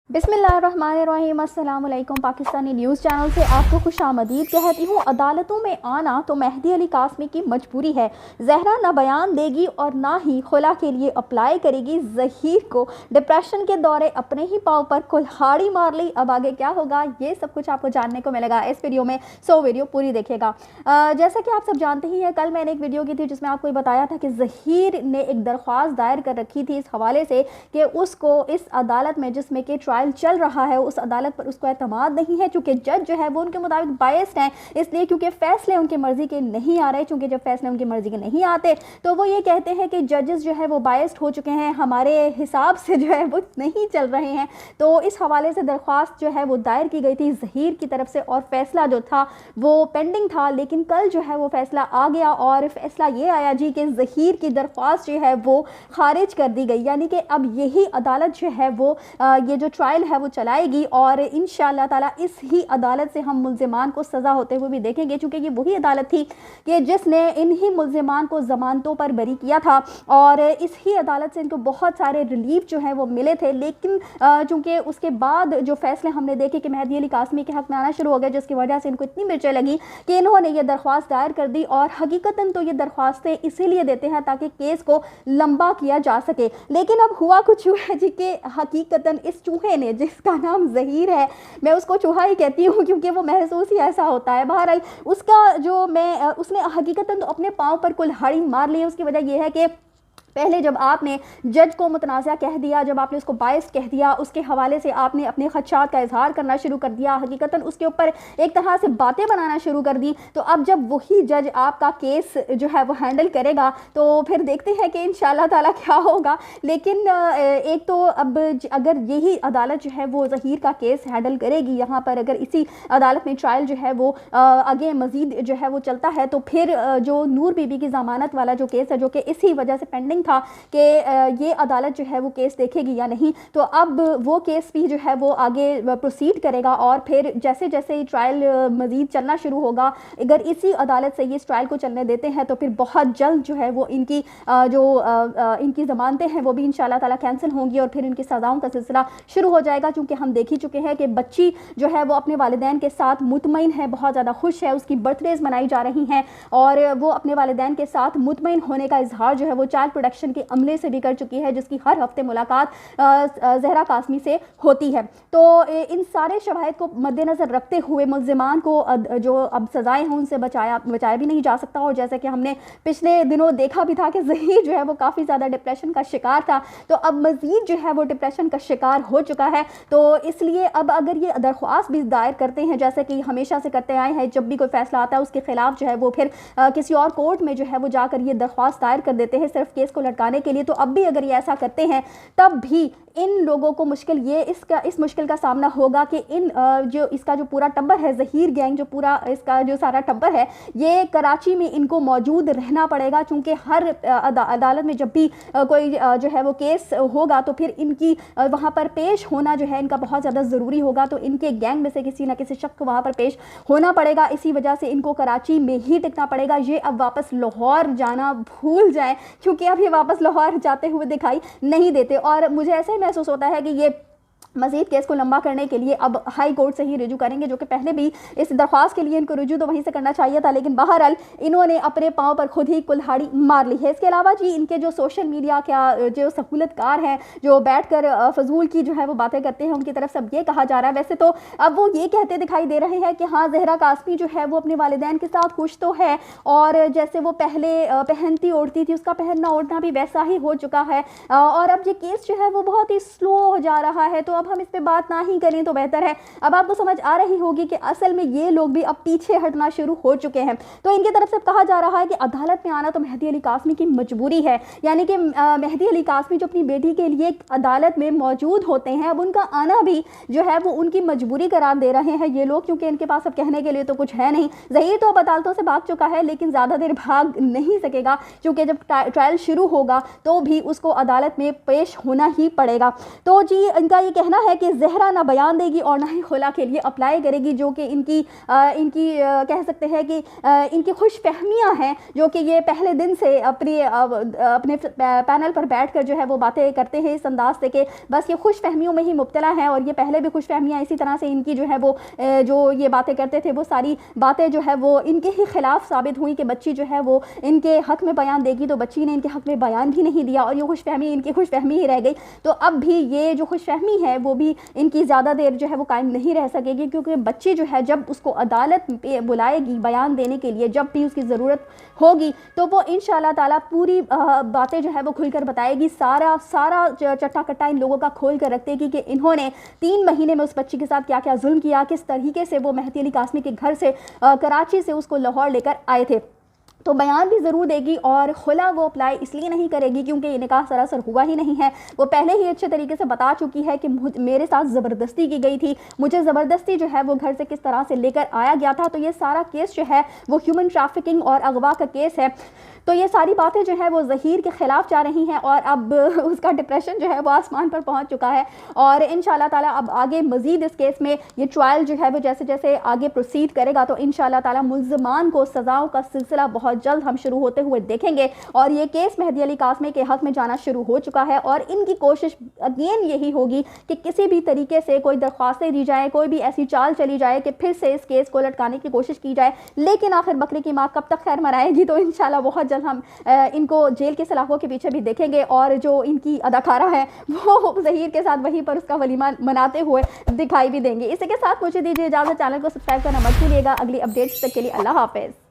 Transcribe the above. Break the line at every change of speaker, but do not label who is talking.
बिस्मिल्लाहिर्रहमानिर्रहीम। अस्सलाम वालेकुम। पाकिस्तानी न्यूज़ चैनल से आपको खुशामदीद कहती हूँ। अदालतों में आना तो मेहदी अली कासमी की मजबूरी है। जहरा ना बयान देगी और ना ही खुला के लिए अप्लाई करेगी। ज़हीर को डिप्रेशन के दौरे अपने ही पाँव पर कुल्हाड़ी मार ली। अब आगे क्या होगा ये सब कुछ आपको जानने को मिलेगा इस वीडियो में, सो वीडियो पूरी देखिएगा। जैसा कि आप सब जानते ही हैं, कल मैंने एक वीडियो की थी जिसमें आपको बताया था कि ज़हीर ने एक दरख्वास्त दायर कर रखी थी इस हवाले से कि उसको इस अदालत में जिसमें कि ट्रायल चल रहा है उस अदालत पर उसको एतमाद नहीं है, चूंकि जज जो है वो उनके मुताबिक बायस्ड हैं, इसलिए क्योंकि फैसले उनकी मर्जी के नहीं आ रहे। चूंकि जब फैसले उनकी मर्जी के नहीं आते तो वो ये कहते हैं कि जजेस जो है वो बायस्ड हो चुके हैं, हमारे हिसाब से जो है वो नहीं चल रहे हैं। तो इस हवाले से दरख्वास्त जो है वो दायर की गई थी ज़हीर की तरफ से और फैसला जो था वो पेंडिंग था। लेकिन कल जो है वो फैसला आ गया और फैसला ये आया जी कि ज़हीर की दरख्वास्त जो है वो खारिज कर दी गई, यानी कि अब यही अदालत जो है वो ये जो ट्रायल है वो चलाएगी और इंशाअल्लाह ताला इस ही अदालत से हम मुल्ज़िमान को सज़ा होते हुए भी देखेंगे। चूँकि ये वही अदालत थी कि जिसने इन्हीं मुल्ज़िमान को ज़मानतों पर बरी किया था और इस ही अदालत से इनको बहुत सारे रिलीफ जो है वो मिले थे। लेकिन चूँकि उसके बाद जो फैसले हमने देखे कि मेहदी अली कासमी के हक़ में आना शुरू हो गए, जिसकी वजह से इनको इतनी मिर्चें लगी कि इन्होंने ये दरख्वास्त दायर कर दी। और हकीकतन तो ये दरख्वास्तें इसीलिए देते हैं ताकि केस को लंबा किया जा सके। लेकिन अब हुआ कुछ हुआ है जी कि हकीकतन इस चूहे ने, जिसका नाम ज़हीर है, मैं उसको चूहा ही कहती हूँ क्योंकि वो महसूस ही ऐसा होता है, बहरहाल उसका जो उसने हकीकतन तो अपने पाँव पर कुल्हाड़ी मार ली है। उसकी वजह यह है कि पहले जब आपने जज को मुतनाज़ा कह दिया, जब आपने उसको बायस कह दिया, उसके हवाले से आपने अपने खदशात का इजहार करना शुरू कर दिया, हकीकतन उसके ऊपर एक तरह से बातें बनाना शुरू कर दी, तो अब जब वही जज आपका केस जो है वो हैंडल करेगा तो फिर देखते हैं कि इंशाअल्लाह ताला क्या होगा। लेकिन एक तो अब अगर यही अदालत जो है वो ज़हीर का केस हैंडल करेगी, यहाँ पर अगर इसी अदालत में ट्रायल जो है वो आगे मज़ीद जो है वो चलता है, तो फिर जो नूर बीबी की ज़मानत वाला जो केस है, जो कि इसी वजह से पेंडिंग था कि ये अदालत जो है वो केस देखेगी या नहीं, तो अब वो केस भी जो है वो आगे प्रोसीड करेगा और फिर जैसे जैसे ट्रायल मज़ीद चलना शुरू होगा, अगर इसी अदालत से ये इस ट्रायल को चलने देते हैं तो फिर बहुत जल्द जो है वो इनकी इनकी ज़मानतें हैं वो भी इंशाअल्लाह ताला कैंसिल होंगी और फिर इनकी सज़ाओं का सिलसिला शुरू हो जाएगा। क्योंकि हम देख ही चुके हैं कि बच्ची जो है वो अपने वालिदैन के साथ मुतमईन है, बहुत ज़्यादा खुश है, उसकी बर्थडेज़ मनाई जा रही हैं और वो अपने वालिदैन के साथ मुतमईन होने का इजहार जो है वो चाइल्ड प्रोटेक्शन के अमले से भी कर चुकी है, जिसकी हर हफ्ते मुलाकात ज़हरा कासमी से होती है। तो इन सारे शवाहिद को मद्देनज़र रखते हुए मुल्ज़िमान को जो अब सज़ाएं हैं उनसे बचाया भी नहीं जा सकता। और जैसे कि हमने पिछले दिनों देखा भी था कि ज़हीर जो है वो काफ़ी ज़्यादा डिप्रेशन का शिकार था, तो अब मज़ीद जो है वो डिप्रेशन का शिकार हो चुका है। तो इसलिए अब अगर ये दरख्वास्त भी दायर करते हैं, जैसे कि हमेशा से करते आए हैं, जब भी कोई फैसला आता है उसके खिलाफ जो है वो फिर किसी और कोर्ट में जो है वो जाकर ये दरख्वास्त दायर कर देते हैं सिर्फ केस को लटकाने के लिए। तो अब भी अगर ये ऐसा करते हैं तब भी इन लोगों को मुश्किल इस मुश्किल का सामना होगा कि इसका जो पूरा टब्बर है, ज़हीर गैंग जो पूरा इसका जो सारा टब्बर है, ये कराची में इनको मौजूद रहना पड़ेगा। चूँकि हर अदालत में जब भी कोई जो है वो केस होगा तो फिर इनकी वहाँ पर पेश होना जो है इनका बहुत ज़्यादा ज़रूरी होगा। तो इनके गैंग में से किसी न किसी शख्स को वहाँ पर पेश होना पड़ेगा, इसी वजह से इनको कराची में ही टिकना पड़ेगा। ये अब वापस लाहौर जाना भूल जाएँ, क्योंकि अब ये वापस लाहौर जाते हुए दिखाई नहीं देते। और मुझे ऐसा ही महसूस होता है कि ये मज़ीद केस को लंबा करने के लिए अब हाई कोर्ट से ही रुजू करेंगे, जो कि पहले भी इस दरख्वास्त के लिए इनको रुजू तो वहीं से करना चाहिए था, लेकिन बहरहाल इन्होंने अपने पाँव पर खुद ही कुल्हाड़ी मार ली है। इसके अलावा जी इनके जो सोशल मीडिया जो सहूलतकार हैं, जो बैठकर फजूल की जो है वो बातें करते हैं, उनकी तरफ से अब ये कहा जा रहा है, वैसे तो अब वो ये कहते दिखाई दे रहे हैं कि हाँ ज़हरा कासमी जो है वो अपने वालिदैन के साथ खुश तो है और जैसे वो पहले पहनती ओढ़ती थी उसका पहनना ओढ़ना भी वैसा ही हो चुका है और अब ये केस जो है वो बहुत ही स्लो हो जा रहा है, तो अब हम इस पे बात ना ही करें तो बेहतर है। अब आपको समझ आ रही होगी कि असल में ये लोग भी अब पीछे हटना शुरू हो चुके हैं। तो इनकी तरफ से कहा जा रहा है कि अदालत में आना तो मेहदी अली कासमी की मजबूरी है, यानी कि मेहदी अली कासमी जो अपनी बेटी के लिए अदालत में मौजूद होते हैं, अब उनका आना भी जो है वो उनकी मजबूरी करार दे रहे हैं ये लोग, क्योंकि इनके पास अब कहने के लिए तो कुछ है नहीं। ज़हीर तो अब अदालतों से भाग चुका है, लेकिन ज़्यादा देर भाग नहीं सकेगा, क्योंकि जब ट्रायल शुरू होगा तो भी उसको अदालत में पेश होना ही पड़ेगा। तो जी इनका ये कहना مانا ہے کہ زہرا نہ بیان دے گی اور نہ ہی خلا کے لیے اپلائی کرے گی، جو کہ ان کی کہہ سکتے ہیں کہ ان کی خوش فہمیاں ہیں، جو کہ یہ پہلے دن سے اپنے پینل پر بیٹھ کر جو ہے وہ باتیں کرتے ہیں اس انداز سے کہ بس یہ خوش فہمیوں میں ہی مبتلا ہیں، اور یہ پہلے بھی خوش فہمیاں اسی طرح سے ان کی جو ہے وہ جو یہ باتیں کرتے تھے وہ ساری باتیں جو ہے وہ ان کے ہی خلاف ثابت ہوئی کہ بچی جو ہے وہ ان کے حق میں بیان دے گی، تو بچی نے ان کے حق میں بیان بھی نہیں دیا اور یہ خوش فہمی ان کی خوش فہمی ہی رہ گئی۔ تو اب بھی یہ جو خوش فہمی ہے وہ بھی ان کی زیادہ دیر جو ہے وہ قائم نہیں رہ سکے گی، کیونکہ بچی جو ہے جب اس کو عدالت پہ بلائے گی بیان دینے کے لیے، جب بھی اس کی ضرورت ہوگی تو وہ انشاءاللہ تعالیٰ پوری باتیں جو ہے وہ کھل کر بتائے گی، سارا چٹا کٹا ان لوگوں کا کھول کر رکھتے گی کہ انہوں نے 3 مہینے میں اس بچی کے ساتھ کیا کیا ظلم کیا، کس طریقے سے وہ مہدی علی قاسمی کے گھر سے کراچی سے اس کو لاہور لے کر آئے تھے۔ تو بیان بھی ضرور دے گی، اور خلا وہ اپلائی اس لیے نہیں کرے گی کیونکہ یہ نکاح سراسر ہوا ہی نہیں ہے، وہ پہلے ہی اچھے طریقے سے بتا چکی ہے کہ میرے ساتھ زبردستی کی گئی تھی، مجھے زبردستی جو ہے وہ گھر سے کس طرح سے لے کر آیا گیا تھا۔ تو یہ سارا کیس جو ہے وہ ہیومن ٹریفکنگ اور اغوا کا کیس ہے، تو یہ ساری باتیں جو ہے وہ ظہیر کے خلاف جا رہی ہیں، اور اب اس کا ڈپریشن جو ہے وہ آسمان پر پہنچ چکا ہے، اور انشاءاللہ تعالیٰ اب آگے مزید اس کیس میں یہ ٹرائل جو ہے وہ جیسے جیسے آگے پروسیڈ کرے گا تو انشاءاللہ تعالیٰ ملزمان کو سزاؤں کا سلسلہ بہت جلد ہم شروع ہوتے ہوئے دیکھیں گے، اور یہ کیس مہدی علی قاسمی کے حق میں جانا شروع ہو چکا ہے، اور ان کی کوشش اگین یہی ہوگی کہ کسی بھی طریقے سے کوئی درخواستیں دی جائیں، کوئی بھی ایسی چال چلی جائے کہ پھر سے اس کیس کو لٹکانے کی کوشش کی جائے، لیکن آخر بکرے کی ماں کب تک خیر منائے گی، تو انشاءاللہ بہت جلد ہم ان کو جیل کے سلاخوں کے پیچھے بھی دیکھیں گے، اور جو ان کی اداکارہ ہے وہ ظہیر کے ساتھ وہیں پر اس کا ولیمہ مناتے ہوئے دکھائی بھی دیں گے۔ اسی کے ساتھ مجھے دیجیے اجازت، چینل کو سبسکرائب کرنا مت بھولیے گا۔ اگلی اپڈیٹس تک کے لیے اللہ حافظ۔